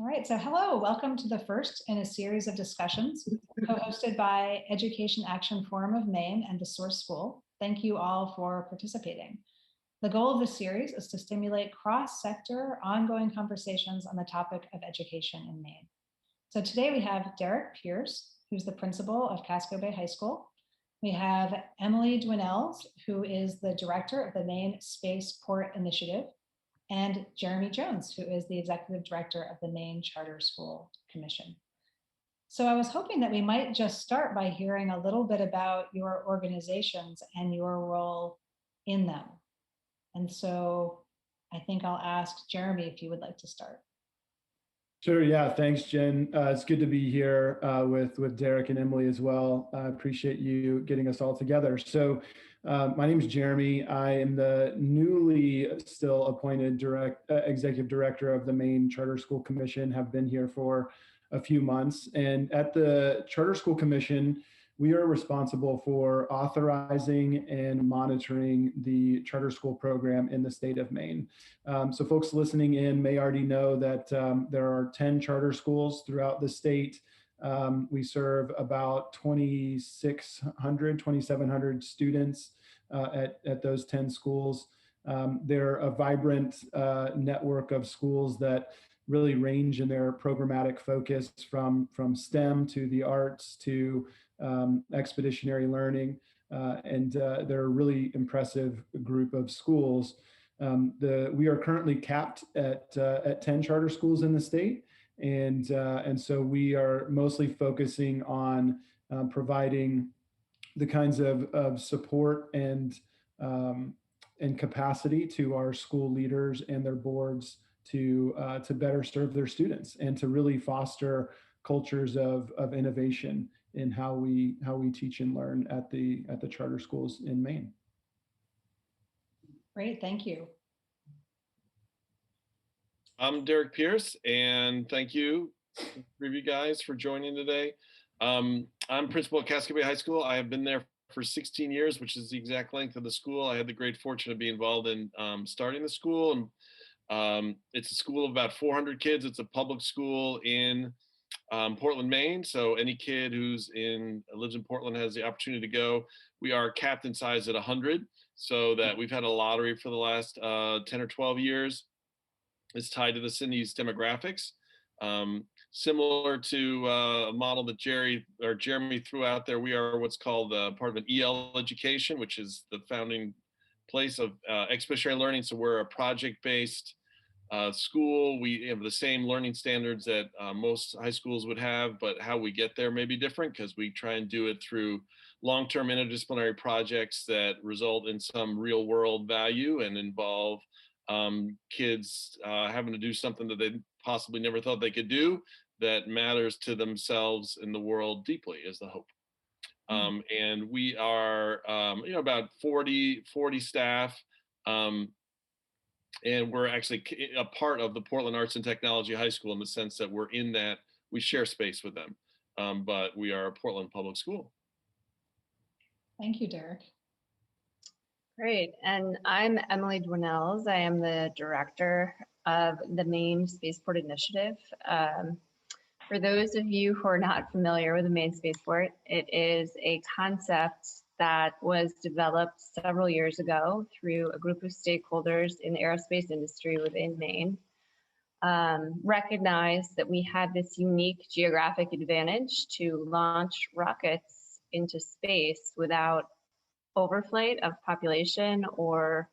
All right, so hello, welcome to the first in a series of discussions co-hosted by Education Action Forum of Maine and the Source School. Thank you all for participating. The goal of this series is to stimulate cross-sector ongoing conversations on the topic of education in Maine. So today we have Derek Pierce, who's the principal of Casco Bay High School. We have Emily Dwinnells, who is the director of the Maine Spaceport Initiative, and Jeremy Jones, who is the executive director of the Maine Charter School Commission. So I was hoping that we might just start by hearing a little bit about your organizations and your role in them. And so I think I'll ask Jeremy if you would like to start. Sure, yeah, thanks, Jen. It's good to be here with Derek and Emily as well. I appreciate you getting us all together. So my name is Jeremy. I am the newly still appointed executive director of the Maine Charter School Commission, have been here for a few months. And at the Charter School Commission, we are responsible for authorizing and monitoring the charter school program in the state of Maine. So folks listening in may already know that there are 10 charter schools throughout the state. We serve about 2,700 students at those 10 schools. They're a vibrant network of schools that really range in their programmatic focus from STEM to the arts to expeditionary learning, and they're a really impressive group of schools. We are currently capped at 10 charter schools in the state, and so we are mostly focusing on providing the kinds of support and capacity to our school leaders and their boards to better serve their students and to really foster cultures of innovation in how we teach and learn at the charter schools in Maine. Great, thank you. I'm Derek Pierce, and thank you, three of you guys, for joining today. I'm principal at Casco Bay High School. I have been there for 16 years, which is the exact length of the school. I had the great fortune of being involved in starting the school. And it's a school of about 400 kids. It's a public school in Portland, Maine. So any kid who's lives in Portland has the opportunity to go. We are capped in size at 100, so that we've had a lottery for the last 10 or 12 years. It's tied to the city's demographics. Similar to a model that Jeremy threw out there, we are what's called part of an EL education, which is the founding place of expeditionary learning. So we're a project-based school. We have the same learning standards that most high schools would have, but how we get there may be different because we try and do it through long-term interdisciplinary projects that result in some real-world value and involve kids having to do something that they possibly never thought they could do that matters to themselves in the world deeply, is the hope. And we are about 40 staff, and we're actually a part of the Portland Arts and Technology High School in the sense that we're in that, we share space with them, but we are a Portland public school. Thank you, Derek. Great, and I'm Emily Dwinnells. I am the director of the Maine Spaceport Initiative. For those of you who are not familiar with the Maine Spaceport, it is a concept that was developed several years ago through a group of stakeholders in the aerospace industry within Maine. Recognized that we had this unique geographic advantage to launch rockets into space without overflight of population or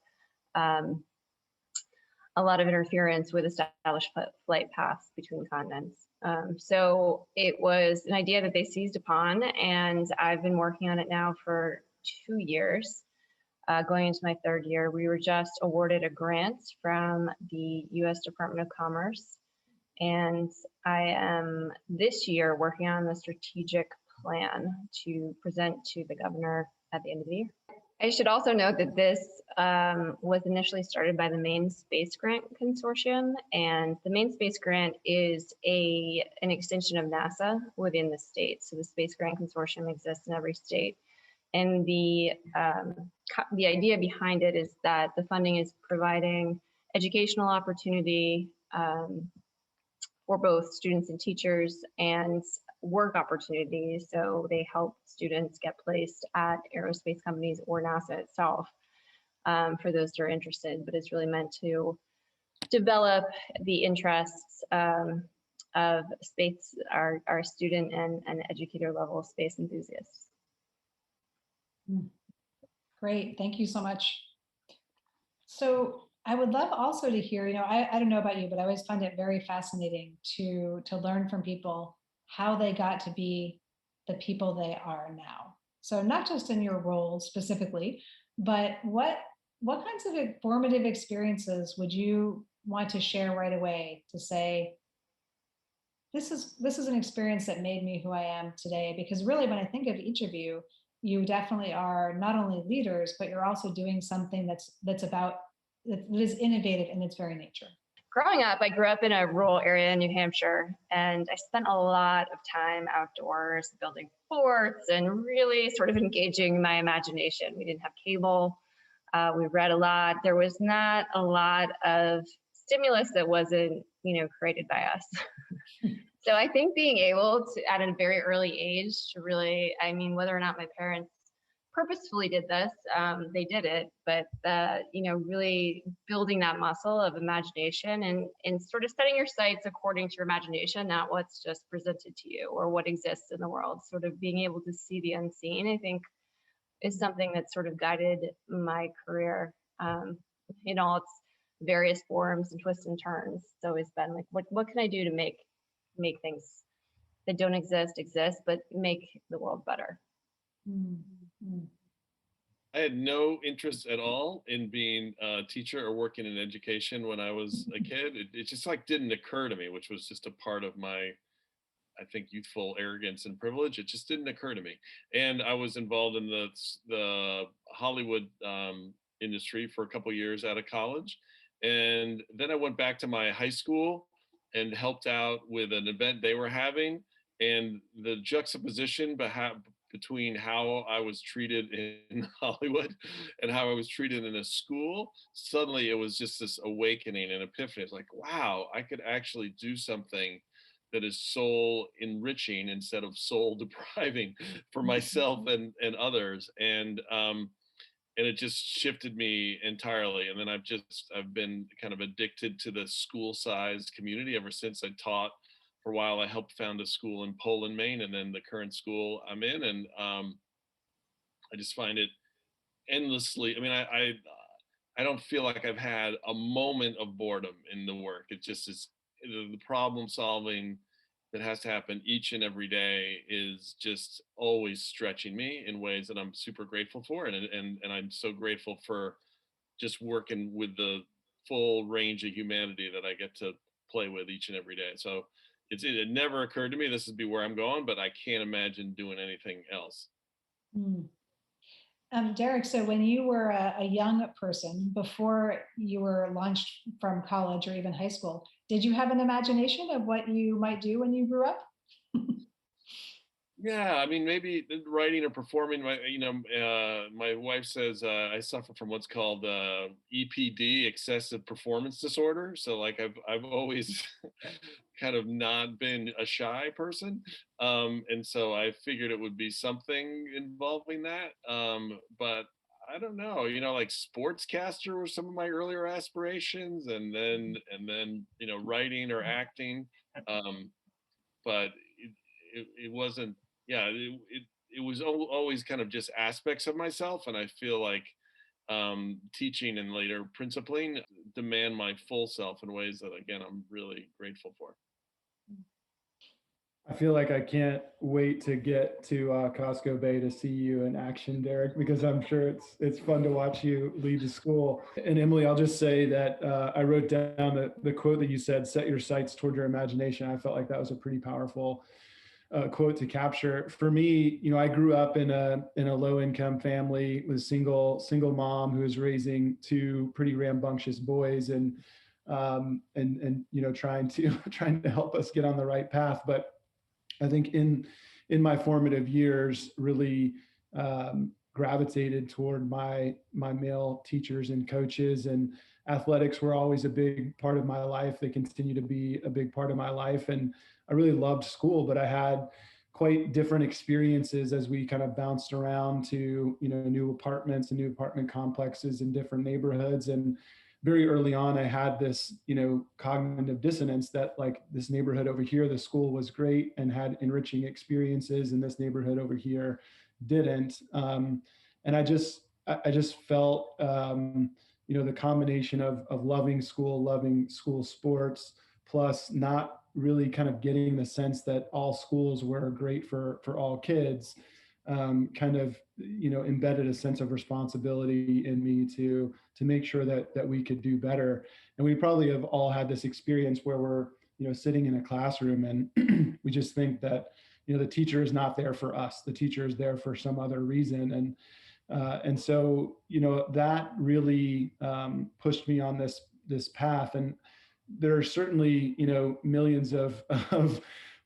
a lot of interference with established flight paths between continents. So it was an idea that they seized upon, and I've been working on it now for 2 years, going into my 3rd year. We were just awarded a grant from the U.S. Department of Commerce, and I am this year working on the strategic plan to present to the governor at the end of the year. I should also note that this was initially started by the Maine Space Grant Consortium, and the Maine Space Grant is an extension of NASA within the state. So the Space Grant Consortium exists in every state, and the idea behind it is that the funding is providing educational opportunity for both students and teachers and work opportunities. So they help students get placed at aerospace companies or NASA itself, for those who are interested. But it's really meant to develop the interests of space, our student and educator level space enthusiasts. Great, thank you so much. So I would love also to hear, I don't know about you, but I always find it very fascinating to learn from people how they got to be the people they are now. So not just in your role specifically, but what kinds of formative experiences would you want to share right away to say, this is an experience that made me who I am today? Because really, when I think of each of you, you definitely are not only leaders, but you're also doing something that is innovative in its very nature. Growing up, I grew up in a rural area in New Hampshire, and I spent a lot of time outdoors building forts and really sort of engaging my imagination. We didn't have cable. We read a lot. There was not a lot of stimulus that wasn't, created by us. So I think being able to, at a very early age, to really, whether or not my parents purposefully did this, they did it, but really building that muscle of imagination and sort of setting your sights according to your imagination, not what's just presented to you or what exists in the world. Sort of being able to see the unseen, I think, is something that sort of guided my career in all its various forms and twists and turns. It's always been like, what can I do to make things that don't exist, but make the world better? Mm-hmm. I had no interest at all in being a teacher or working in education when I was a kid. It just didn't occur to me, which was just a part of my, I think, youthful arrogance and privilege. It just didn't occur to me. And I was involved in the Hollywood industry for a couple of years out of college. And then I went back to my high school and helped out with an event they were having. And the juxtaposition between how I was treated in Hollywood and how I was treated in a school, suddenly it was just this awakening and epiphany. It's like, wow, I could actually do something that is soul enriching instead of soul depriving for myself and others. And it just shifted me entirely. And then I've been kind of addicted to the school sized community ever since. I taught for a while. I helped found a school in Poland, Maine, and then the current school I'm in. And I just find it endlessly. I don't feel like I've had a moment of boredom in the work. It just is the problem solving that has to happen each and every day is just always stretching me in ways that I'm super grateful for. And I'm so grateful for just working with the full range of humanity that I get to play with each and every day. So it never occurred to me this would be where I'm going, but I can't imagine doing anything else. Derek, so when you were a young person, before you were launched from college or even high school, did you have an imagination of what you might do when you grew up? Yeah, maybe writing or performing. My wife says I suffer from what's called EPD, excessive performance disorder. So I've always kind of not been a shy person, and so I figured it would be something involving that. But I don't know. Like sportscaster were some of my earlier aspirations, and then writing or acting. But it wasn't. Yeah, it was always kind of just aspects of myself, and I feel like teaching and later principling demand my full self in ways that, again, I'm really grateful for. I feel like I can't wait to get to Casco Bay to see you in action, Derek, because I'm sure it's fun to watch you lead the school. And Emily, I'll just say that I wrote down the quote that you said, "Set your sights toward your imagination." I felt like that was a pretty powerful quote to capture. For me, I grew up in a low income family with a single mom who was raising two pretty rambunctious boys and trying to help us get on the right path. But I think in my formative years, really gravitated toward my male teachers and coaches, and athletics were always a big part of my life. They continue to be a big part of my life. And I really loved school, but I had quite different experiences as we kind of bounced around to, new apartments and new apartment complexes in different neighborhoods. And very early on, I had this, cognitive dissonance that like this neighborhood over here, the school was great and had enriching experiences, and this neighborhood over here didn't. And I just felt, the combination of loving school sports, plus not really kind of getting the sense that all schools were great for all kids, kind of embedded a sense of responsibility in me to make sure that we could do better. And we probably have all had this experience where we're sitting in a classroom and we just think that the teacher is not there for us, the teacher is there for some other reason. And so that really pushed me on this path. And there are certainly millions of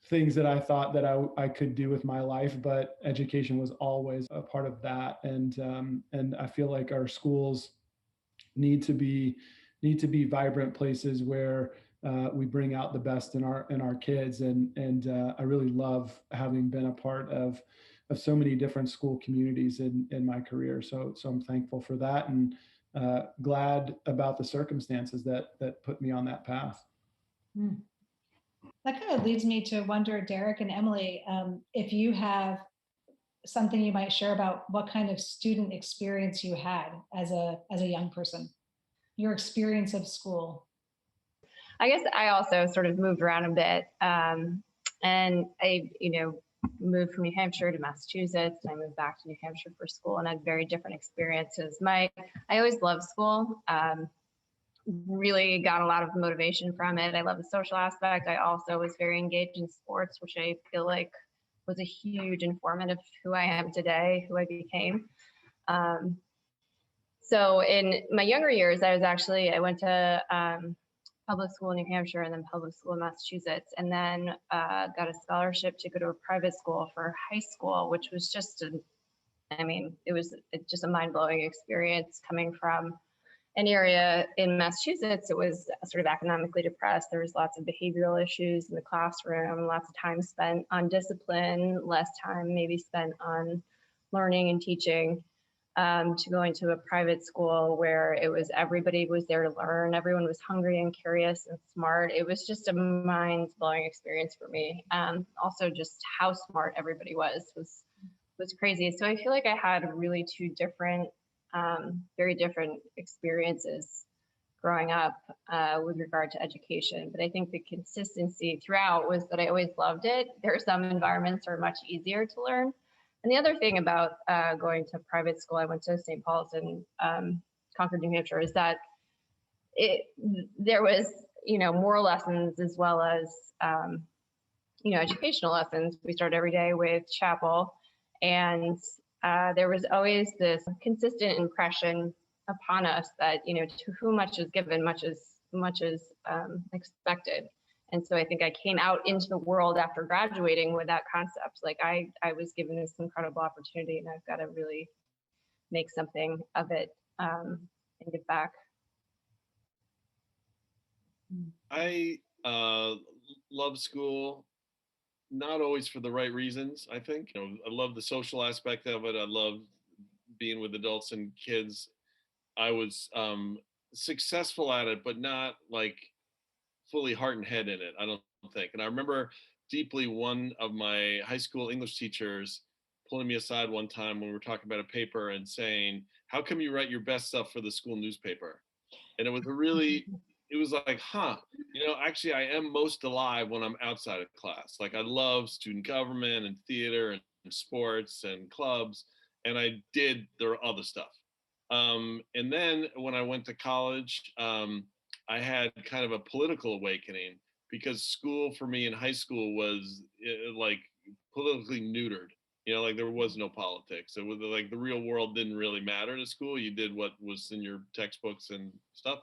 things that I thought that I could do with my life, but education was always a part of that. And I feel like our schools need to be vibrant places where we bring out the best in our kids. And I really love having been a part of so many different school communities in my career. So I'm thankful for that, and glad about the circumstances that put me on that path. Hmm. That kind of leads me to wonder, Derek and Emily, if you have something you might share about what kind of student experience you had as a young person, your experience of school. I guess I also sort of moved around a bit, and I, moved from New Hampshire to Massachusetts, and I moved back to New Hampshire for school, and had very different experiences. I always loved school. Really got a lot of motivation from it. I love the social aspect. I also was very engaged in sports, which I feel like was a huge informative who I am today, who I became. So in my younger years, I went to public school in New Hampshire and then public school in Massachusetts, and then got a scholarship to go to a private school for high school, which was just it was just a mind-blowing experience coming from an area in Massachusetts. It was sort of economically depressed. There was lots of behavioral issues in the classroom, lots of time spent on discipline, less time maybe spent on learning and teaching, to going to a private school where everybody was there to learn. Everyone was hungry and curious and smart. It was just a mind-blowing experience for me. Also just how smart everybody was crazy. So I feel like I had really two different, very different experiences growing up with regard to education. But I think the consistency throughout was that I always loved it. There are some environments that are much easier to learn. And the other thing about going to private school, I went to St. Paul's in Concord, New Hampshire, is that there was, moral lessons as well as, educational lessons. We started every day with chapel, and there was always this consistent impression upon us that, to whom much is given, much is expected. And so I think I came out into the world after graduating with that concept. Like I was given this incredible opportunity, and I've got to really make something of it and give back. I love school, not always for the right reasons, I think. I love the social aspect of it. I love being with adults and kids. I was successful at it, but not like fully heart and head in it, I don't think. And I remember deeply one of my high school English teachers pulling me aside one time when we were talking about a paper and saying, "How come you write your best stuff for the school newspaper?" And it was it was like, actually I am most alive when I'm outside of class. Like I love student government and theater and sports and clubs, and I did the other stuff. And then when I went to college, I had kind of a political awakening, because school for me in high school was like politically neutered. Like there was no politics. It was like the real world didn't really matter to school. You did what was in your textbooks and stuff.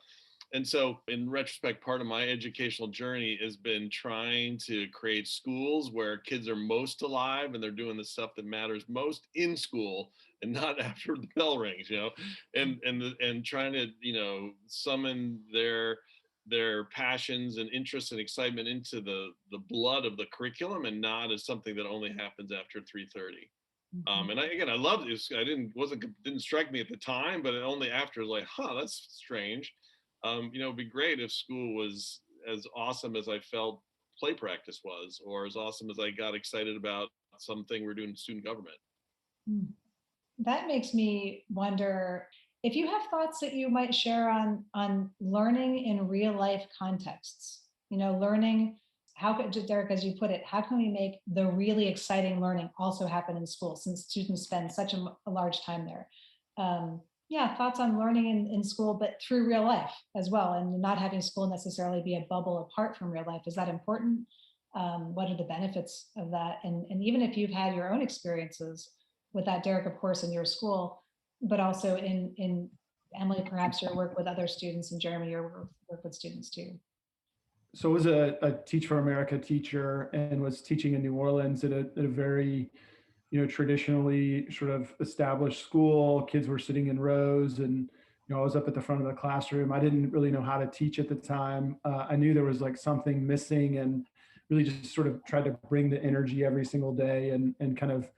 And so in retrospect, part of my educational journey has been trying to create schools where kids are most alive and they're doing the stuff that matters most in school and not after the bell rings, and trying to, summon their passions and interests and excitement into the blood of the curriculum and not as something that only happens after 3:30. And I loved it. Didn't strike me at the time, but only after, like, that's strange. It'd be great if school was as awesome as I felt play practice was, or as awesome as I got excited about something we're doing in student government. That makes me wonder if you have thoughts that you might share on learning in real life contexts. Learning, Derek, as you put it, how can we make the really exciting learning also happen in school, since students spend such a large time there? Thoughts on learning in school, but through real life as well, and not having school necessarily be a bubble apart from real life. Is that important? What are the benefits of that? And even if you've had your own experiences with that, Derek, of course, in your school, but also in Emily, perhaps your work with other students, and Jeremy, your work with students too. So I was a Teach for America teacher and was teaching in New Orleans at a very traditionally sort of established school. Kids were sitting in rows, and I was up at the front of the classroom. I didn't really know how to teach at the time. I knew there was like something missing, and really just sort of tried to bring the energy every single day and kind of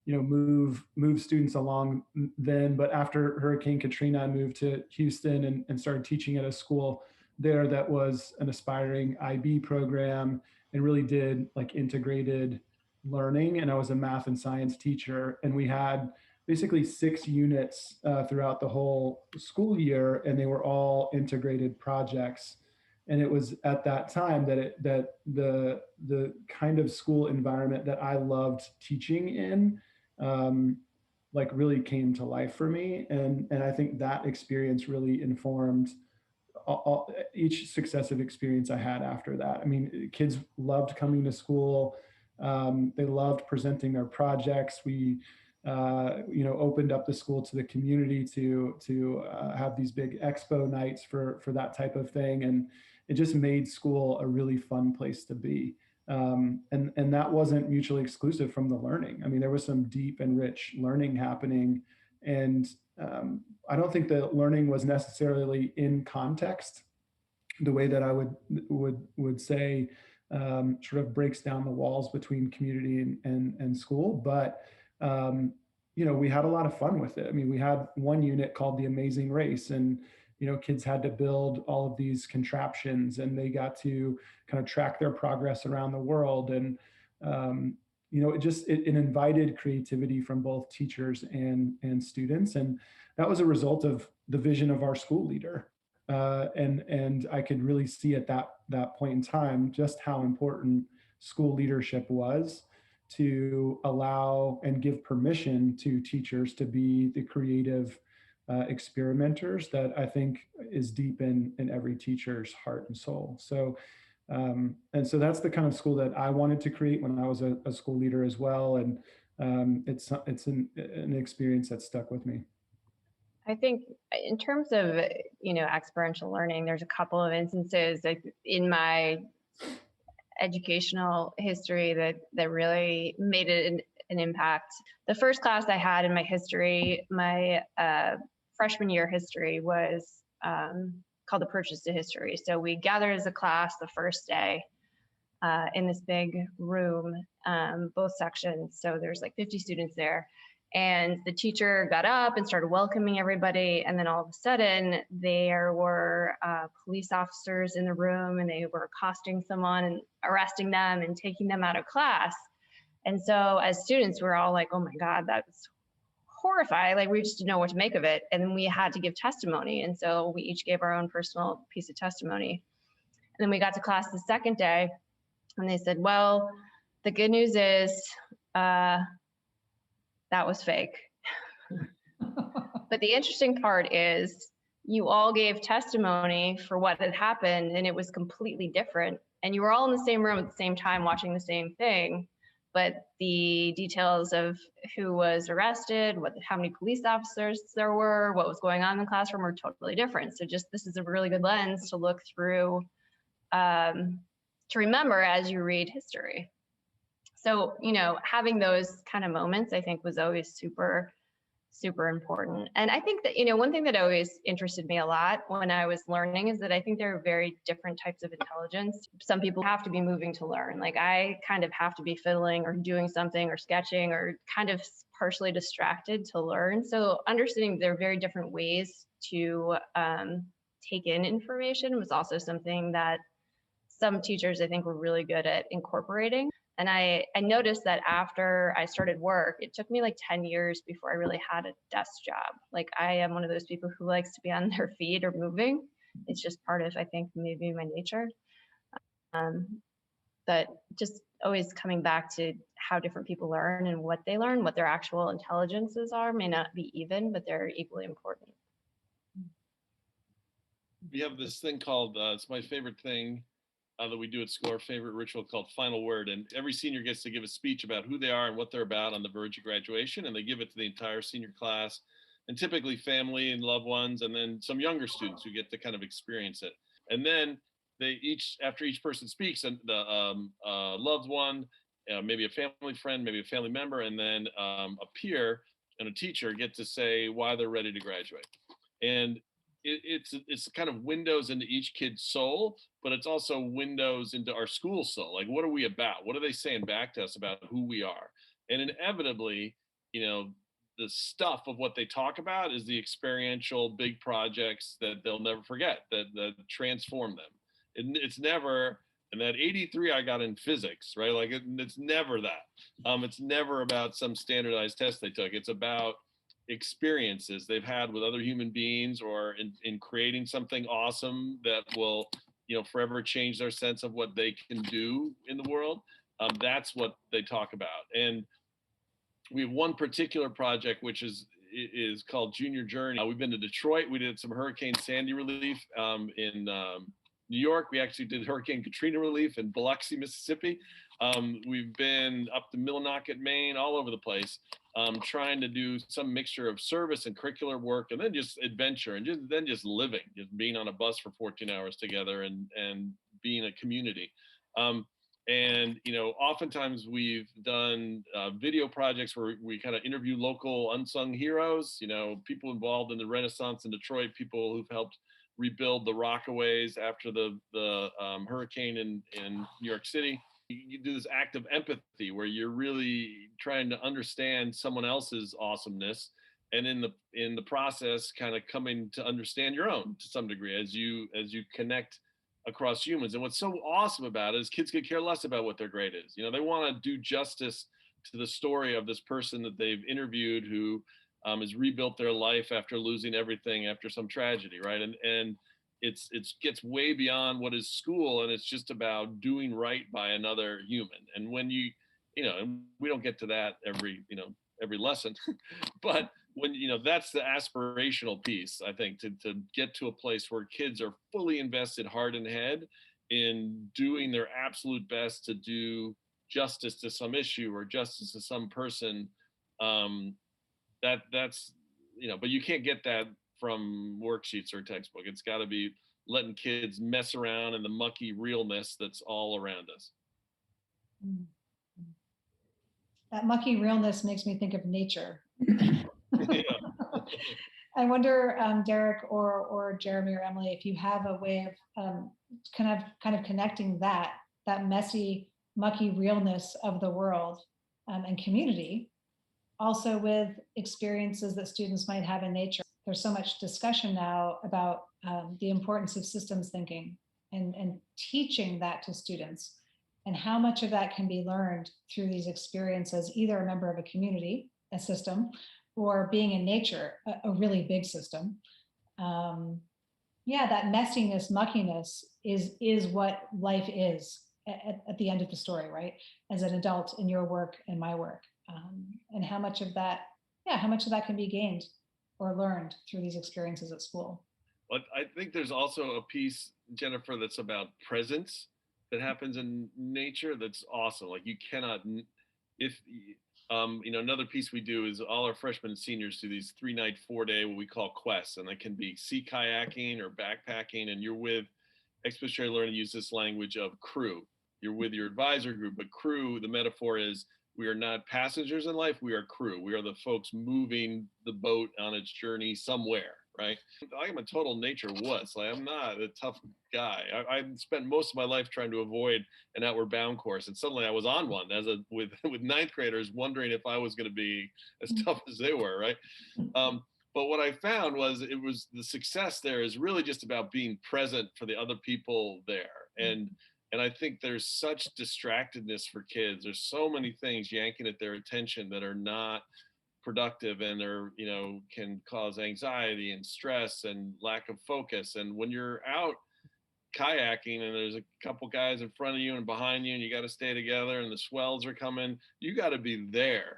move students along then. But after Hurricane Katrina, I moved to Houston and started teaching at a school there that was an aspiring IB program and really did like integrated learning. And I was a math and science teacher, and we had basically 6 units throughout the whole school year, and they were all integrated projects. And it was at that time that the kind of school environment that I loved teaching in like really came to life for me. And I think that experience really informed each successive experience I had after that. I mean, kids loved coming to school. They loved presenting their projects. We, opened up the school to the community to have these big expo nights for that type of thing, and it just made school a really fun place to be. And that wasn't mutually exclusive from the learning. I mean, there was some deep and rich learning happening, and I don't think the learning was necessarily in context the way that I would say sort of breaks down the walls between community and school. But we had a lot of fun with it. I mean, we had one unit called The Amazing Race, and kids had to build all of these contraptions, and they got to kind of track their progress around the world. And it invited creativity from both teachers and students. And that was a result of the vision of our school leader. And I could really see at that point in time just how important school leadership was to allow and give permission to teachers to be the creative experimenters that I think is deep in every teacher's heart and soul. So and so that's the kind of school that I wanted to create when I was a school leader as well. And it's an experience that stuck with me. I think in terms of, experiential learning, there's a couple of instances in my educational history that really made it an impact. The first class I had in my history, my freshman year history, was called Approaches to History. So we gathered as a class the first day in this big room, both sections. So there's like 50 students there. And the teacher got up and started welcoming everybody. And then all of a sudden, there were police officers in the room, and they were accosting someone and arresting them and taking them out of class. And so as students, we're all like, oh my God, that's horrified. Like, we just didn't know what to make of it. And then we had to give testimony. And so we each gave our own personal piece of testimony. And then we got to class the second day, and they said, well, the good news is, that was fake. But the interesting part is you all gave testimony for what had happened, and it was completely different. And you were all in the same room at the same time watching the same thing, but the details of who was arrested, how many police officers there were, what was going on in the classroom were totally different. So just this is a really good lens to look through, to remember as you read history. So, you know, having those kind of moments, I think, was always super important. And I think that, you know, one thing that always interested me a lot when I was learning is that I think there are very different types of intelligence. Some people have to be moving to learn. Like I kind of have to be fiddling or doing something or sketching or kind of partially distracted to learn. So understanding there are very different ways to take in information was also something that some teachers, I think, were really good at incorporating. And I noticed that after I started work, it took me like 10 years before I really had a desk job. Like I am one of those people who likes to be on their feet or moving. It's just part of, I think, maybe my nature. But just always coming back to how different people learn and what they learn, what their actual intelligences are, may not be even, but they're equally important. We have this thing called, it's my favorite thing that we do at school, our favorite ritual called Final Word. And every senior gets to give a speech about who they are and what they're about on the verge of graduation. And they give it to the entire senior class, and typically family and loved ones, and then some younger students who get to kind of experience it. And then they each, after each person speaks, and the loved one, maybe a family friend, maybe a family member, and then a peer and a teacher get to say why they're ready to graduate. And it's kind of windows into each kid's soul, but it's also windows into our school soul. Like, what are we about? What are they saying back to us about who we are? And inevitably, you know, the stuff of what they talk about is the experiential big projects that they'll never forget, that transform them. And it's never, and that 83 I got in physics, right? Like it's never that. It's never about some standardized test they took. It's about experiences they've had with other human beings, or in creating something awesome that will, you know, forever change their sense of what they can do in the world. That's what they talk about. And we have one particular project which is called Junior Journey. We've been to Detroit. We did some Hurricane Sandy relief in New York. We actually did Hurricane Katrina relief in Biloxi, Mississippi. We've been up to Millinocket, Maine, all over the place, trying to do some mixture of service and curricular work, and then just adventure, and just living, just being on a bus for 14 hours together and being a community. And, you know, oftentimes we've done video projects where we kind of interview local unsung heroes, you know, people involved in the Renaissance in Detroit, people who've helped rebuild the Rockaways after the hurricane in New York City. You do this act of empathy where you're really trying to understand someone else's awesomeness, and in the process kind of coming to understand your own to some degree as you connect across humans. And what's so awesome about it is kids could care less about what their grade is. You know, they want to do justice to the story of this person that they've interviewed who has rebuilt their life after losing everything after some tragedy, right? And it gets way beyond what is school, and it's just about doing right by another human. And when you know, and we don't get to that every lesson, but when, you know, that's the aspirational piece, I think, to get to a place where kids are fully invested heart and head in doing their absolute best to do justice to some issue or justice to some person. That's, you know, but you can't get that from worksheets or textbook. It's got to be letting kids mess around in the mucky realness that's all around us. That mucky realness makes me think of nature. Yeah. I wonder, Derek or Jeremy or Emily, if you have a way of kind of connecting that messy, mucky realness of the world and community, also with experiences that students might have in nature. There's so much discussion now about the importance of systems thinking and teaching that to students, and how much of that can be learned through these experiences, either a member of a community, a system, or being in nature, a really big system. Yeah, that messiness, muckiness is what life is at the end of the story, right? As an adult in your work and my work. And how much of that can be gained or learned through these experiences at school. But I think there's also a piece, Jennifer, that's about presence that happens in nature that's awesome. Like you cannot if another piece we do is all our freshmen and seniors do these 3-night, 4-day what we call quests, and it can be sea kayaking or backpacking, and you're with expeditionary learning. Use this language of crew. You're with your advisor group, but crew, the metaphor is we are not passengers in life, we are crew. We are the folks moving the boat on its journey somewhere, right? I am a total nature wuss. Like, I'm not a tough guy. I spent most of my life trying to avoid an outward bound course, and suddenly I was on one with ninth graders, wondering if I was going to be as tough as they were, right? But what I found was the success there is really just about being present for the other people there. And I think there's such distractedness for kids. There's so many things yanking at their attention that are not productive, and are, can cause anxiety and stress and lack of focus. And when you're out kayaking and there's a couple guys in front of you and behind you, and you got to stay together, and the swells are coming, you got to be there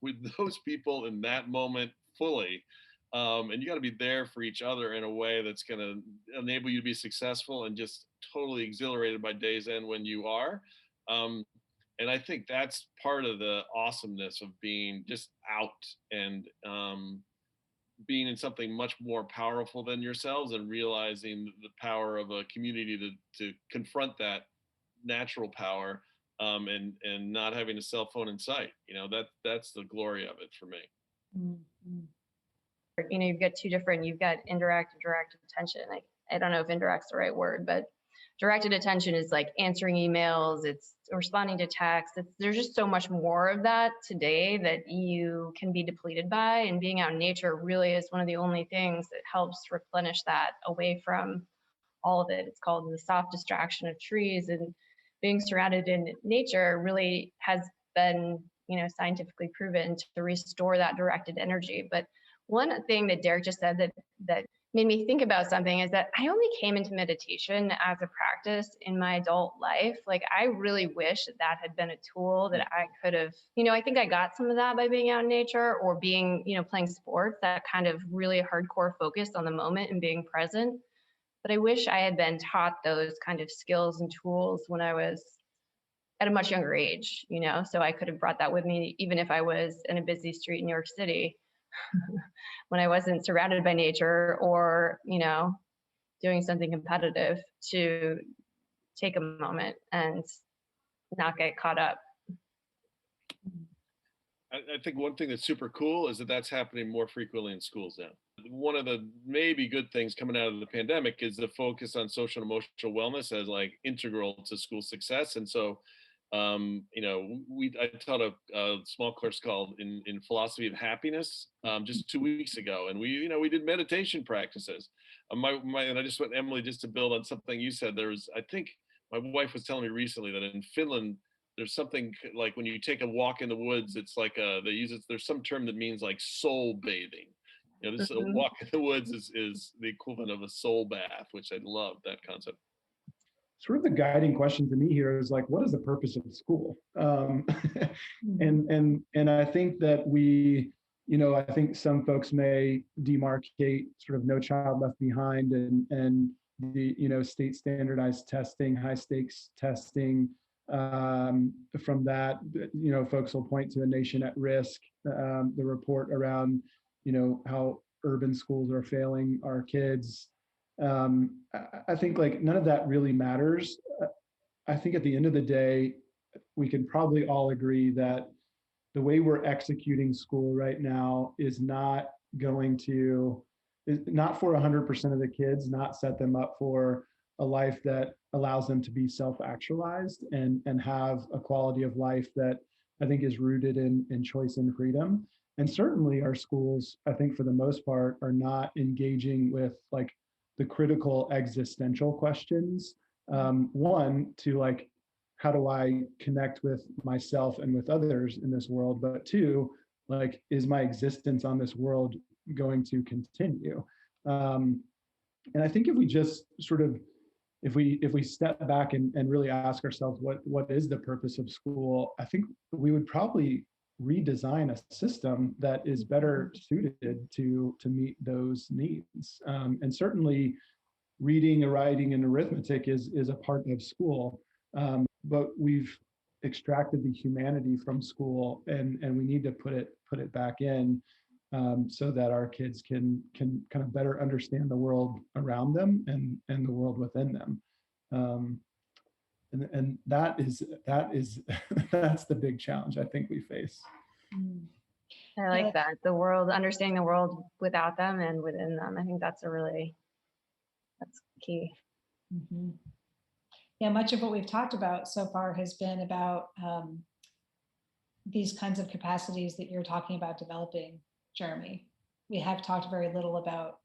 with those people in that moment fully. And you got to be there for each other in a way that's going to enable you to be successful and just totally exhilarated by day's end when you are. And I think that's part of the awesomeness of being just out and being in something much more powerful than yourselves, and realizing the power of a community to confront that natural power, and not having a cell phone in sight. That's the glory of it for me. Mm-hmm. You've got you've got indirect and direct attention. I don't know if indirect's the right word, but directed attention is like answering emails, it's responding to texts. There's just so much more of that today that you can be depleted by, and being out in nature really is one of the only things that helps replenish that away from all of it. It's called the soft distraction of trees, and being surrounded in nature really has been, scientifically proven to restore that directed energy. But one thing that Derek just said that made me think about something is that I only came into meditation as a practice in my adult life. Like, I really wish that had been a tool that I could have, I think I got some of that by being out in nature, or being, playing sports, that kind of really hardcore focus on the moment and being present. But I wish I had been taught those kind of skills and tools when I was at a much younger age, so I could have brought that with me, even if I was in a busy street in New York City. When I wasn't surrounded by nature, or, doing something competitive, to take a moment and not get caught up. I think one thing that's super cool is that that's happening more frequently in schools now. One of the maybe good things coming out of the pandemic is the focus on social and emotional wellness as like integral to school success. And so, I taught a small course called in philosophy of happiness just 2 weeks ago, and we did meditation practices. And I just went, Emily, just to build on something you said. I think my wife was telling me recently that in Finland there's something like when you take a walk in the woods, it's like there's some term that means like soul bathing. This Mm-hmm. walk in the woods is the equivalent of a soul bath, which I love that concept. Sort of the guiding question to me here is like, what is the purpose of school? And I think that I think some folks may demarcate sort of No Child Left Behind and the, state standardized testing, high stakes testing. From that, folks will point to A Nation at Risk, the report around, how urban schools are failing our kids. I think like none of that really matters. I think at the end of the day, we can probably all agree that the way we're executing school right now is not for 100% of the kids, not set them up for a life that allows them to be self-actualized and have a quality of life that I think is rooted in choice and freedom. And certainly our schools, I think for the most part, are not engaging with like the critical existential questions. One, to like, how do I connect with myself and with others in this world? But two, like, is my existence on this world going to continue? And I think if we just sort of, if we step back and really ask ourselves what is the purpose of school, I think we would probably redesign a system that is better suited to meet those needs. And certainly reading, writing, and arithmetic is a part of school. But we've extracted the humanity from school, and we need to put it back in, so that our kids can kind of better understand the world around them and the world within them. And that is that's the big challenge I think we face. Mm. I like that. The world, understanding the world without them and within them. I think that's key. Mhm. Yeah, much of what we've talked about so far has been about these kinds of capacities that you're talking about developing, Jeremy. We have talked very little about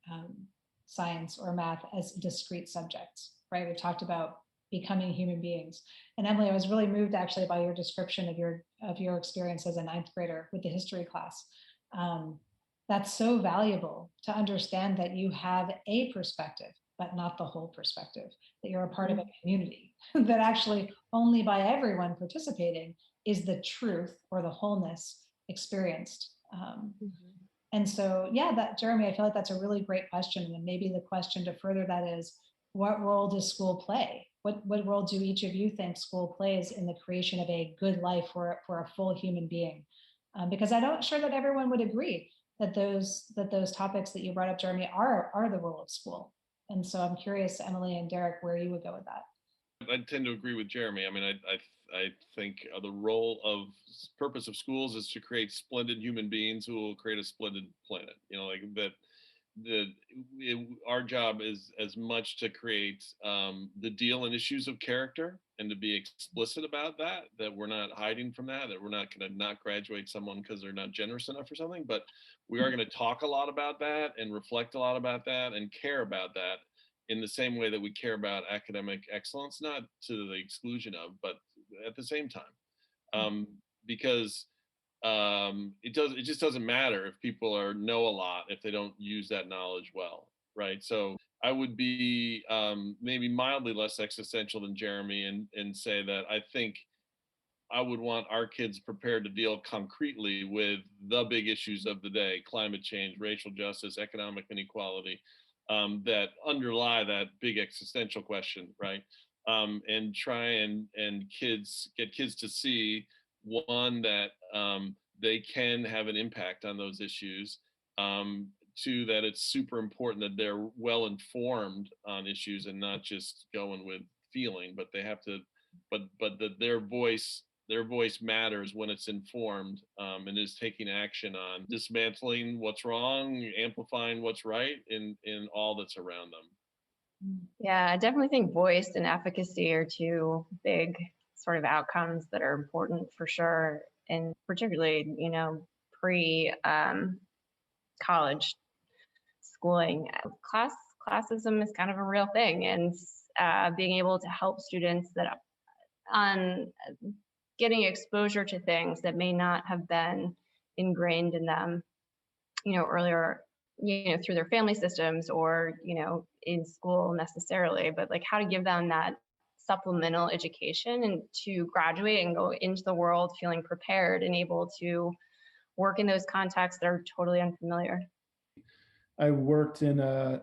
science or math as discrete subjects, right? We've talked about becoming human beings. And Emily, I was really moved actually by your description of your experience as a ninth grader with the history class. That's so valuable to understand that you have a perspective, but not the whole perspective, that you're a part of a community, that actually only by everyone participating is the truth or the wholeness experienced. And so, yeah, that, Jeremy, I feel like that's a really great question. And maybe the question to further that is, what role does school play? What role do each of you think school plays in the creation of a good life for a full human being? Because I'm not sure that everyone would agree that those topics that you brought up, Jeremy, are the role of school. And so I'm curious, Emily and Derek, where you would go with that. I tend to agree with Jeremy. I mean, I think the purpose of schools is to create splendid human beings who will create a splendid planet. You know, like that. Our job is as much to create the deal and issues of character, and to be explicit about that we're not hiding from that we're not going to not graduate someone because they're not generous enough or something, but we are going to talk a lot about that and reflect a lot about that and care about that in the same way that we care about academic excellence, not to the exclusion of, but at the same time, because it just doesn't matter if people know a lot if they don't use that knowledge well, right? So I would be maybe mildly less existential than Jeremy, and say that I think I would want our kids prepared to deal concretely with the big issues of the day: climate change, racial justice, economic inequality, that underlie that big existential question, right? And try and get kids to see, one, that they can have an impact on those issues. Two, that it's super important that they're well informed on issues and not just going with feeling, but they have to, but that their voice matters when it's informed, and is taking action on dismantling what's wrong, amplifying what's right in all that's around them. Yeah, I definitely think voice and efficacy are two big sort of outcomes that are important for sure, and particularly, pre-college schooling. Classism is kind of a real thing, and being able to help students that on getting exposure to things that may not have been ingrained in them, earlier, through their family systems or, in school necessarily, but like how to give them that supplemental education and to graduate and go into the world feeling prepared and able to work in those contexts that are totally unfamiliar. I worked in a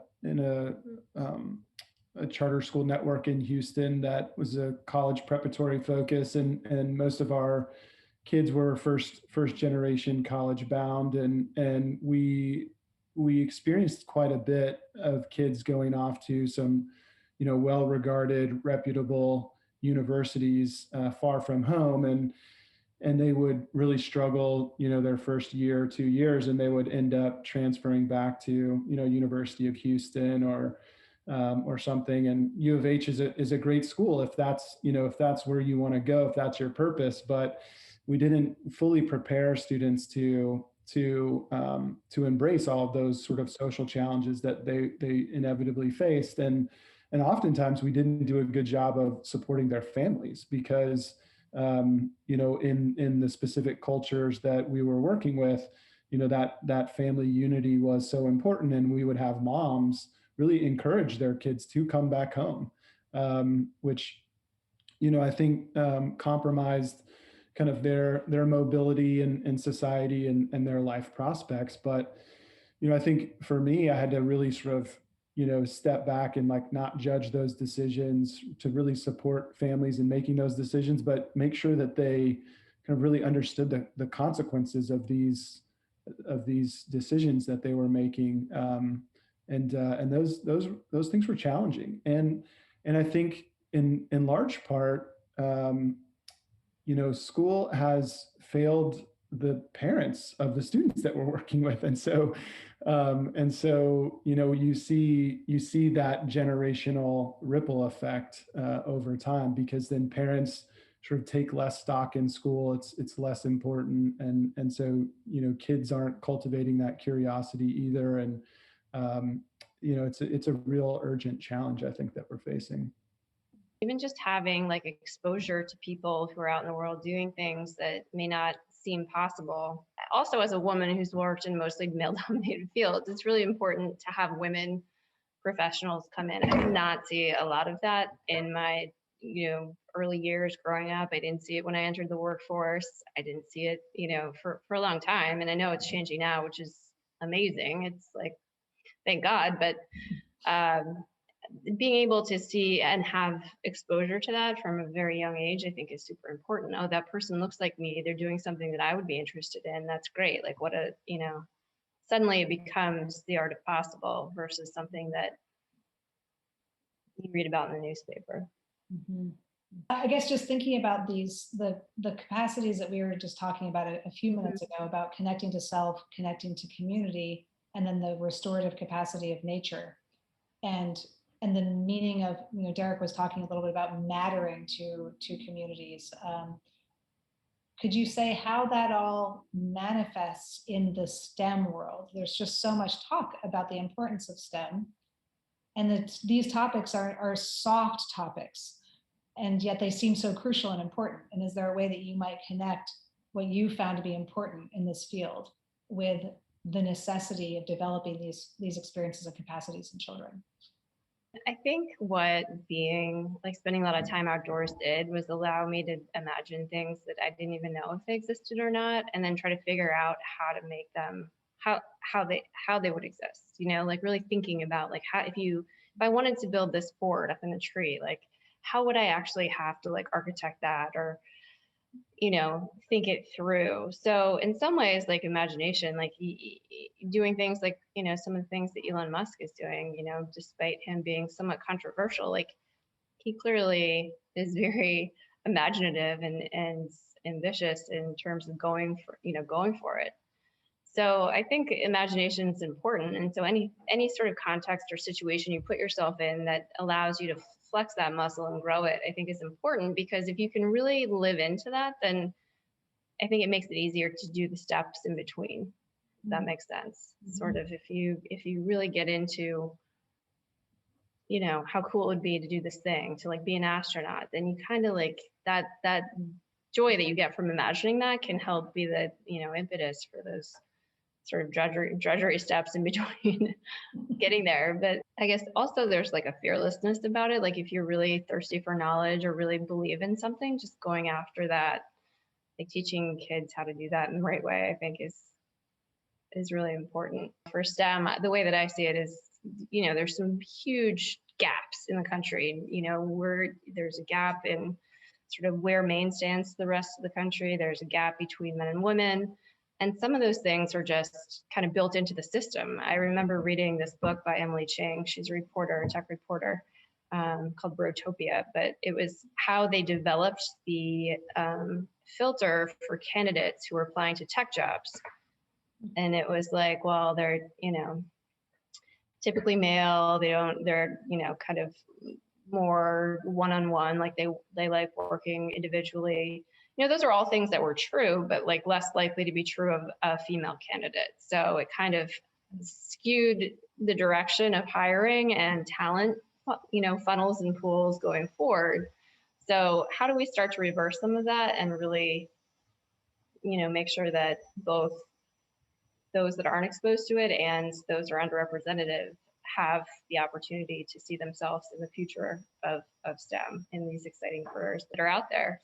charter school network in Houston that was a college preparatory focus, and most of our kids were first generation college bound, and we experienced quite a bit of kids going off to some well regarded, reputable universities far from home, and they would really struggle their first year or 2 years, and they would end up transferring back to University of Houston or something. And U of H is a great school if that's where you want to go, if that's your purpose. But we didn't fully prepare students to embrace all of those sort of social challenges that they inevitably faced, and oftentimes we didn't do a good job of supporting their families, because in the specific cultures that we were working with, that family unity was so important, and we would have moms really encourage their kids to come back home, which I think compromised kind of their mobility in society and their life prospects. But I think for me, I had to really sort of step back and like not judge those decisions, to really support families in making those decisions, but make sure that they kind of really understood the consequences of these decisions that they were making. And those things were challenging. And I think in large part, school has failed the parents of the students that we're working with. And so, you see that generational ripple effect over time, because then parents sort of take less stock in school. It's less important. And so, kids aren't cultivating that curiosity either. And, it's a real urgent challenge, I think, that we're facing. Even just having like exposure to people who are out in the world doing things that may not seem possible. Also, as a woman who's worked in mostly male-dominated fields, it's really important to have women professionals come in. I did not see a lot of that in my, early years growing up. I didn't see it when I entered the workforce. I didn't see it, for a long time. And I know it's changing now, which is amazing. It's like, thank God. But being able to see and have exposure to that from a very young age, I think is super important. Oh, that person looks like me. They're doing something that I would be interested in. That's great. Like suddenly it becomes the art of possible versus something that you read about in the newspaper. Mm-hmm. I guess just thinking about the capacities that we were just talking about a few minutes ago, about connecting to self, connecting to community, and then the restorative capacity of nature. And the meaning of, Derek was talking a little bit about mattering to communities. Could you say how that all manifests in the STEM world? There's just so much talk about the importance of STEM, and that these topics are soft topics, and yet they seem so crucial and important. And is there a way that you might connect what you found to be important in this field with the necessity of developing these experiences and capacities in children? I think what spending a lot of time outdoors did was allow me to imagine things that I didn't even know if they existed or not, and then try to figure out how to make them, how they would exist. Like really thinking about like if I wanted to build this fort up in the tree, like how would I actually have to like architect that, or think it through. So in some ways, like imagination, like doing things like, some of the things that Elon Musk is doing, despite him being somewhat controversial, like he clearly is very imaginative and ambitious in terms of going for it. So I think imagination is important. And so any sort of context or situation you put yourself in that allows you to flex that muscle and grow it, I think is important, because if you can really live into that, then I think it makes it easier to do the steps in between. If that makes sense. Mm-hmm. Sort of if you really get into, how cool it would be to do this thing, to like be an astronaut, then you kind of like that joy that you get from imagining that can help be the, impetus for those sort of drudgery steps in between getting there. But I guess also there's like a fearlessness about it. Like if you're really thirsty for knowledge or really believe in something, just going after that, like teaching kids how to do that in the right way, I think is really important. For STEM, the way that I see it is, there's some huge gaps in the country. There's a gap in sort of where Maine stands to the rest of the country. There's a gap between men and women. And some of those things are just kind of built into the system. I remember reading this book by Emily Chang. She's a tech reporter, called Brotopia, but it was how they developed the filter for candidates who were applying to tech jobs. And it was like, well, they're, typically male. They're, kind of more one-on-one, like they like working individually. Those are all things that were true, but like less likely to be true of a female candidate. So it kind of skewed the direction of hiring and talent, funnels and pools going forward. So how do we start to reverse some of that and really, make sure that both those that aren't exposed to it and those who are underrepresented have the opportunity to see themselves in the future of STEM in these exciting careers that are out there?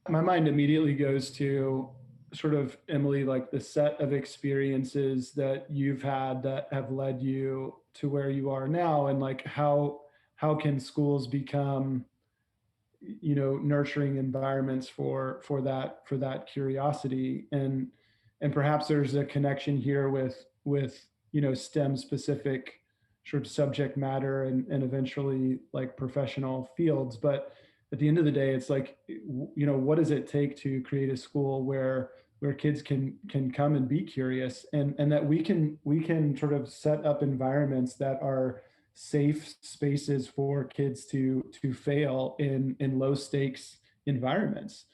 My mind immediately goes to sort of, Emily, like the set of experiences that you've had that have led you to where you are now, and like how can schools become, nurturing environments for that curiosity, and perhaps there's a connection here with STEM specific sort of subject matter and eventually like professional fields. But at the end of the day, it's like, what does it take to create a school where kids can come and be curious, and that we can sort of set up environments that are safe spaces for kids to fail in low stakes environments,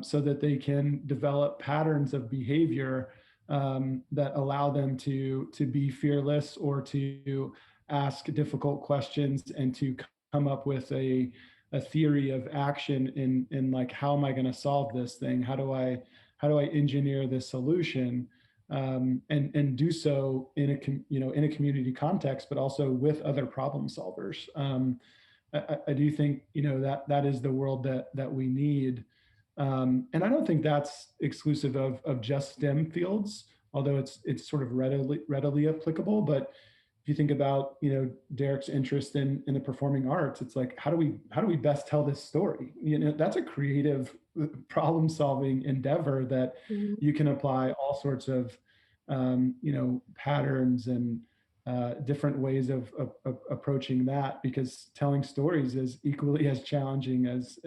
so that they can develop patterns of behavior that allow them to be fearless, or to ask difficult questions, and to come up with a theory of action in like, how am I going to solve this thing? How do I engineer this solution? And do so in a community context, but also with other problem solvers. I do think that is the world that we need, and I don't think that's exclusive of just STEM fields, although it's sort of readily applicable. But if you think about Derek's interest in the performing arts, it's like, how do we best tell this story? That's a creative problem solving endeavor that you can apply all sorts of patterns and different ways of approaching that, because telling stories is equally as challenging as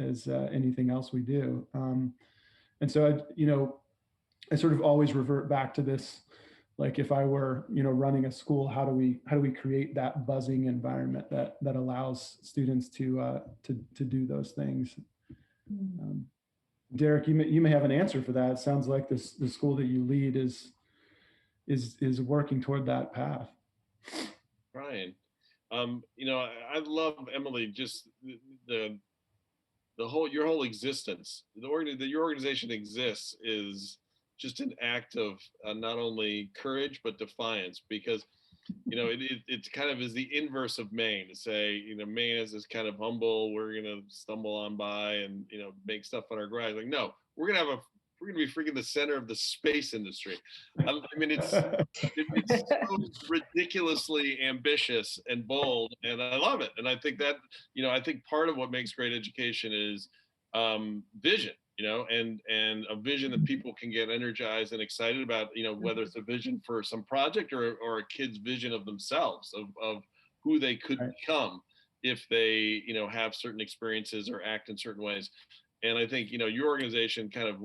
anything else we do. And so I sort of always revert back to this, like, if I were running a school, how do we create that buzzing environment that allows students to do those things? Derek, you may have an answer for that. It sounds like the school that you lead is working toward that path. Brian, I love, Emily, just the your whole existence. That your organization exists is just an act of not only courage but defiance, because it kind of is the inverse of Maine, to say Maine is this kind of humble, we're gonna stumble on by and make stuff on our grind. Like, no, we're gonna be freaking the center of the space industry. I mean, it's so ridiculously ambitious and bold, and I love it. And I think that I think part of what makes great education is vision. And a vision that people can get energized and excited about, whether it's a vision for some project or a kid's vision of themselves, of who they could become if they, have certain experiences or act in certain ways. And I think, your organization kind of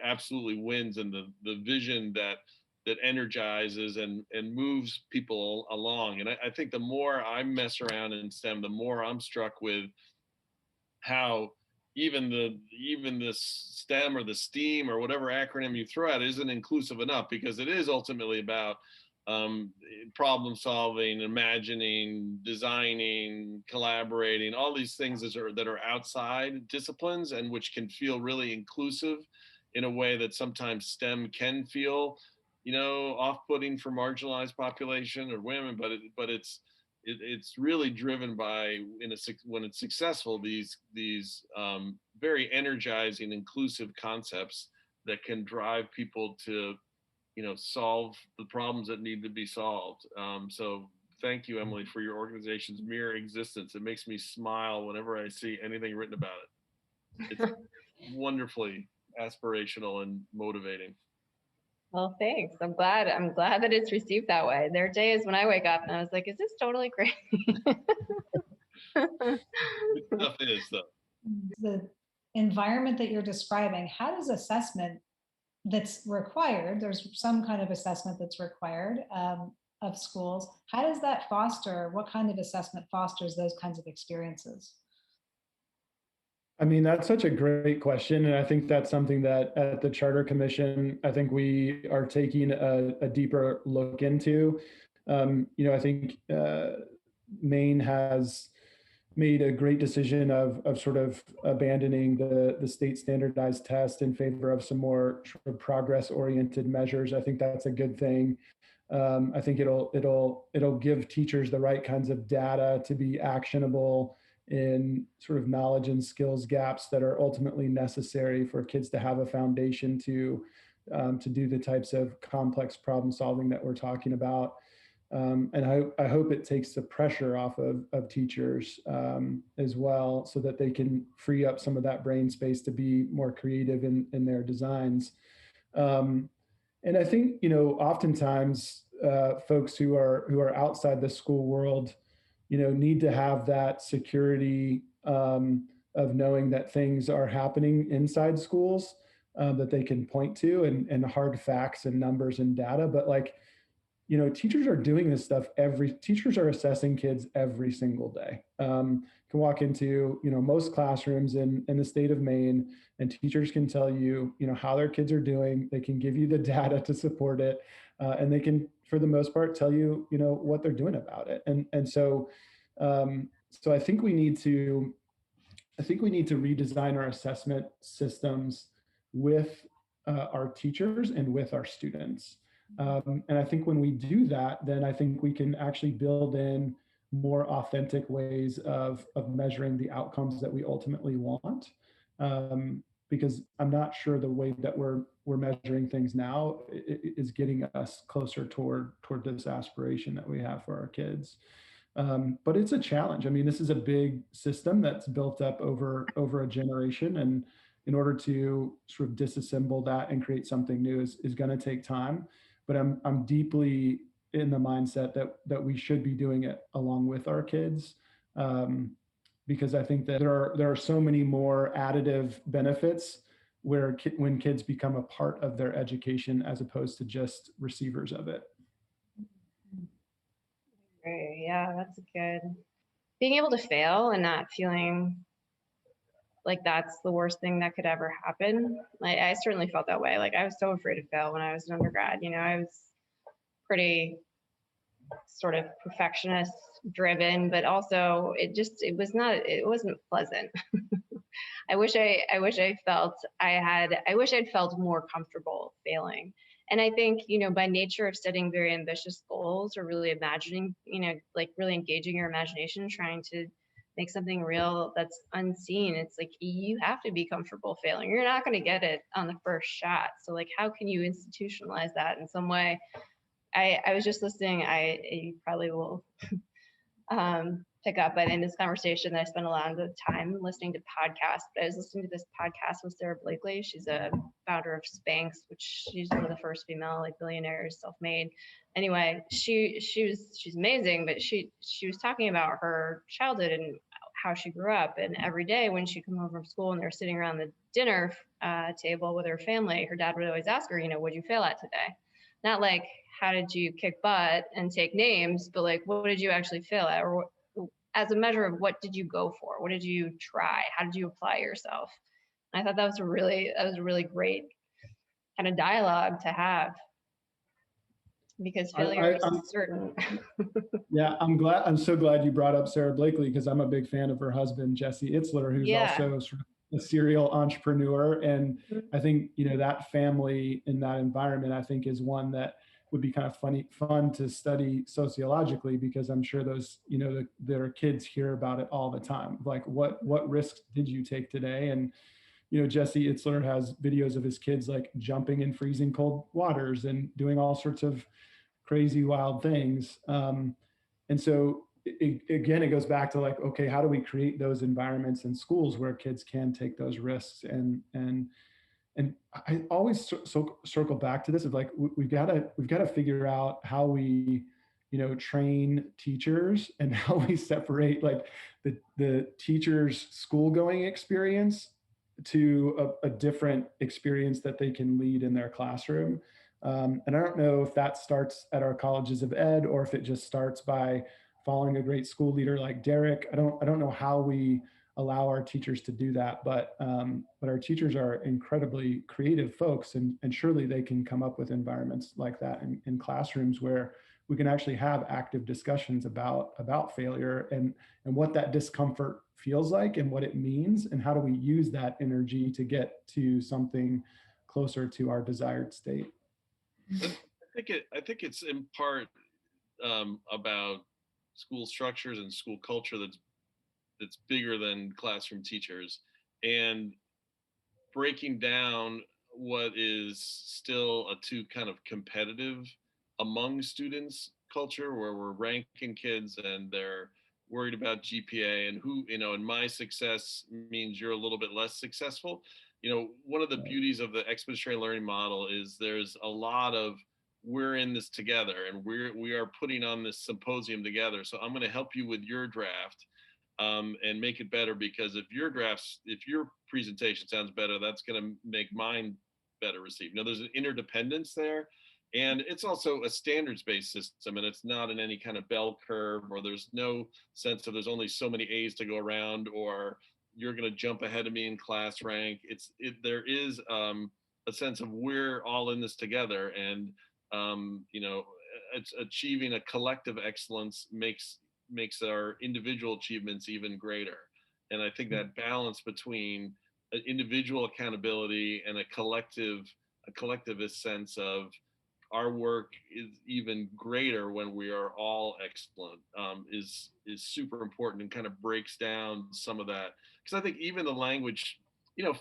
absolutely wins in the vision that energizes and moves people along. And I think the more I mess around in STEM, the more I'm struck with how even the STEM or the STEAM or whatever acronym you throw out isn't inclusive enough, because it is ultimately about problem solving, imagining, designing, collaborating, all these things that are outside disciplines, and which can feel really inclusive in a way that sometimes STEM can feel off-putting for marginalized population or women, but it's really driven by, when it's successful, these very energizing, inclusive concepts that can drive people to, solve the problems that need to be solved. So thank you, Emily, for your organization's mere existence. It makes me smile whenever I see anything written about it. It's wonderfully aspirational and motivating. Well, thanks. I'm glad that it's received that way. There are days when I wake up and I was like, is this totally crazy? Stuff is, though. The environment that you're describing, how does assessment that's required, there's some kind of assessment that's required of schools, how does that foster, what kind of assessment fosters those kinds of experiences? I mean, that's such a great question. And I think that's something that at the Charter Commission, I think we are taking a deeper look into. I think Maine has made a great decision of sort of abandoning the state standardized test in favor of some more progress oriented measures. I think that's a good thing. I think it'll give teachers the right kinds of data to be actionable in sort of knowledge and skills gaps that are ultimately necessary for kids to have a foundation to to do the types of complex problem solving that we're talking about. And I hope it takes the pressure off of teachers as well, so that they can free up some of that brain space to be more creative in their designs. And I think, oftentimes folks who are outside the school world, need to have that security of knowing that things are happening inside schools that they can point to, and hard facts and numbers and data. But like, teachers are doing this stuff teachers are assessing kids every single day. Can walk into, most classrooms in the state of Maine, and teachers can tell you, how their kids are doing. They can give you the data to support it. And they can, for the most part, tell you, what they're doing about it. And so, so I think we need to redesign our assessment systems with our teachers and with our students. And I think when we do that, then I think we can actually build in more authentic ways of measuring the outcomes that we ultimately want. Because I'm not sure the way that we're measuring things now is getting us closer toward this aspiration that we have for our kids. But it's a challenge. I mean, this is a big system that's built up over a generation, and in order to sort of disassemble that and create something new is going to take time. But I'm deeply in the mindset that we should be doing it along with our kids, because I think that there are so many more additive benefits when kids become a part of their education as opposed to just receivers of it. Right, yeah, that's good. Being able to fail and not feeling like that's the worst thing that could ever happen. Like, I certainly felt that way. Like, I was so afraid to fail when I was an undergrad. I was pretty sort of perfectionist driven, but also it wasn't pleasant. I wish I'd felt more comfortable failing. And I think, by nature of setting very ambitious goals, or really imagining, like really engaging your imagination, trying to make something real that's unseen, it's like you have to be comfortable failing. You're not going to get it on the first shot. So like, how can you institutionalize that in some way? I was just listening. You probably will pick up by the end of this conversation that I spent a lot of the time listening to podcasts. But I was listening to this podcast with Sarah Blakely. She's a founder of Spanx, which she's one of the first female billionaires, self-made. Anyway, she's amazing, but she was talking about her childhood and how she grew up. And every day when she'd come home from school and they're sitting around the dinner table with her family, her dad would always ask her, what'd you fail at today? Not like, how did you kick butt and take names, but like, what did you actually fail at? Or as a measure of what did you go for? What did you try? How did you apply yourself? And I thought that was a really great kind of dialogue to have, because failure is certain. Yeah, I'm so glad you brought up Sarah Blakely, because I'm a big fan of her husband, Jesse Itzler, who's also sort of a serial entrepreneur. And I think, that family in that environment, I think, is one that would be kind of fun to study sociologically, because I'm sure those, their kids hear about it all the time. Like, what risks did you take today? And, Jesse Itzler has videos of his kids like jumping in freezing cold waters and doing all sorts of crazy, wild things. And so again, it goes back to like, okay, how do we create those environments in schools where kids can take those risks? And I always circle back to this of like, we've got to figure out how we, train teachers, and how we separate like the teacher's school going experience to a different experience that they can lead in their classroom. And I don't know if that starts at our colleges of ed, or if it just starts by following a great school leader like Derek. I don't know how we allow our teachers to do that, but our teachers are incredibly creative folks, and surely they can come up with environments like that in classrooms where we can actually have active discussions about failure, and what that discomfort feels like, and what it means, and how do we use that energy to get to something closer to our desired state. I think it's in part about school structures and school culture that's bigger than classroom teachers, and breaking down what is still a too kind of competitive among students culture, where we're ranking kids and they're worried about GPA and who, and my success means you're a little bit less successful. One of the beauties of the expeditionary learning model is there's a lot of, we're in this together, and we are putting on this symposium together. So I'm going to help you with your draft, and make it better, because if your presentation sounds better, that's going to make mine better received. There's an interdependence there, and it's also a standards-based system, and it's not in any kind of bell curve, or there's no sense of there's only so many A's to go around, or you're going to jump ahead of me in class rank. There is a sense of we're all in this together, and it's achieving a collective excellence makes our individual achievements even greater. And I think that balance between individual accountability and a collectivist sense of our work is even greater when we are all excellent, is super important, and kind of breaks down some of that. Because I think even the language,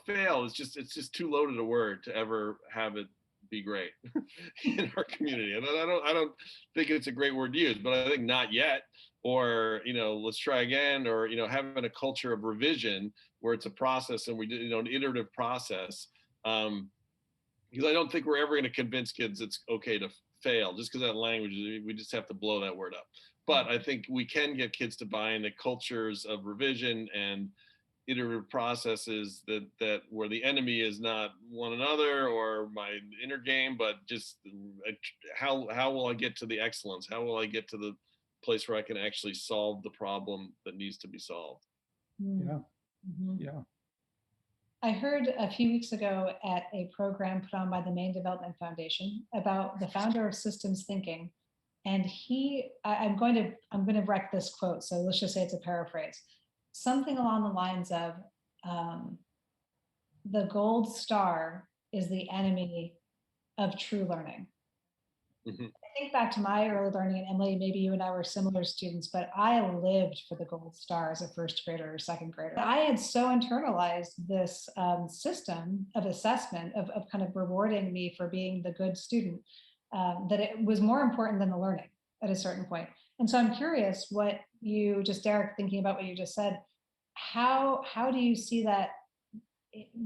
fail it's just too loaded a word to ever have it be great in our community. And I don't think it's a great word to use, but I think not yet, or let's try again, or having a culture of revision where it's a process, and we do an iterative process, because I don't think we're ever going to convince kids it's okay to fail just because that language, we just have to blow that word up. But I think we can get kids to buy into cultures of revision and iterative processes that where the enemy is not one another or my inner game, but just how will I get to the excellence? How will I get to the place where I can actually solve the problem that needs to be solved? Yeah. Mhm. Yeah. I heard a few weeks ago at a program put on by the Maine Development Foundation about the founder of systems thinking. And I'm going to wreck this quote, so let's just say it's a paraphrase. Something along the lines of, the gold star is the enemy of true learning. Mhm. I think back to my early learning, and Emily, maybe you and I were similar students, but I lived for the gold star as a first grader or second grader. I had so internalized this system of assessment, of kind of rewarding me for being the good student, that it was more important than the learning at a certain point. And so I'm curious what you, just Derek, thinking about what you just said, how do you see that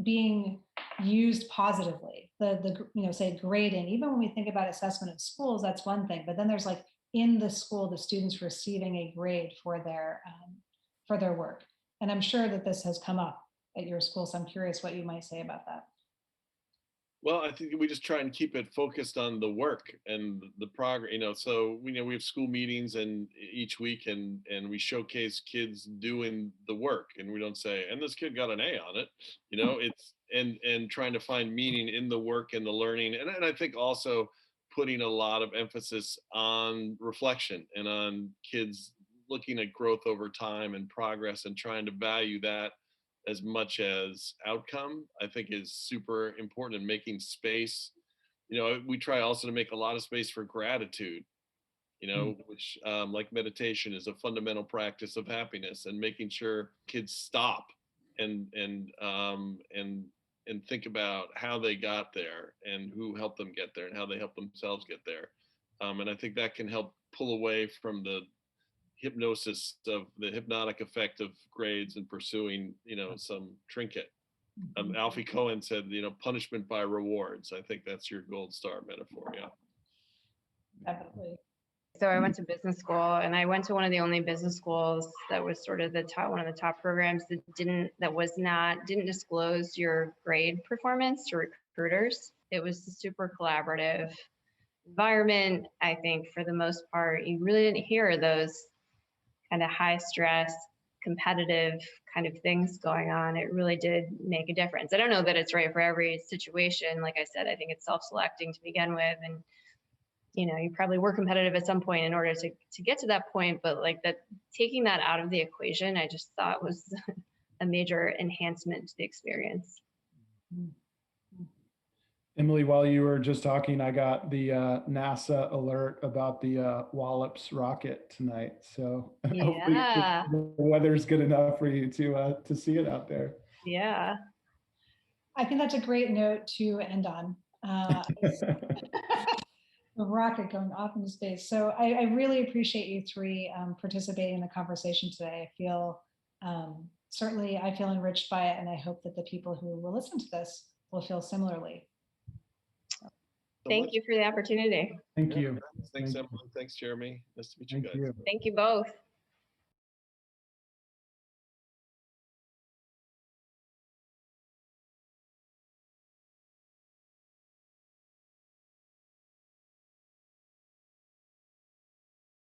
being used positively? The say grading, even when we think about assessment in schools, that's one thing, but then there's like in the school, the students receiving a grade for their work. And I'm sure that this has come up at your school, so I'm curious what you might say about that. Well, I think we just try and keep it focused on the work and the progress, so we have school meetings and each week, and we showcase kids doing the work, and we don't say, and this kid got an A on it, it's, and trying to find meaning in the work and the learning. And I think also putting a lot of emphasis on reflection and on kids looking at growth over time and progress, and trying to value that as much as outcome, I think is super important, in making space. We try also to make a lot of space for gratitude, which, like meditation, is a fundamental practice of happiness, and making sure kids stop and think about how they got there, and who helped them get there, and how they help themselves get there. And I think that can help pull away from the hypnosis of the hypnotic effect of grades and pursuing, some trinket. Alfie Cohen said, punishment by rewards. I think that's your gold star metaphor. Yeah. Definitely. So I went to business school, and I went to one of the only business schools that was sort of one of the top programs that didn't disclose your grade performance to recruiters. It was a super collaborative environment. I think for the most part, you really didn't hear those kind of high stress, competitive kind of things going on. It really did make a difference. I don't know that it's right for every situation. Like I said, I think it's self-selecting to begin with. And, you probably were competitive at some point in order to get to that point, but like that, taking that out of the equation, I just thought was a major enhancement to the experience. Emily, while you were just talking, I got the NASA alert about the Wallops rocket tonight. So hopefully Yeah. the weather's good enough for you to see it out there. Yeah. I think that's a great note to end on. A rocket going off into space. So I really appreciate you three participating in the conversation today. I feel, certainly I feel enriched by it, and I hope that the people who will listen to this will feel similarly. Thank you for the opportunity. Thank you. Thanks, Thank Emily. Thanks, Jeremy. Nice to meet you Thank guys. you. Thank you both.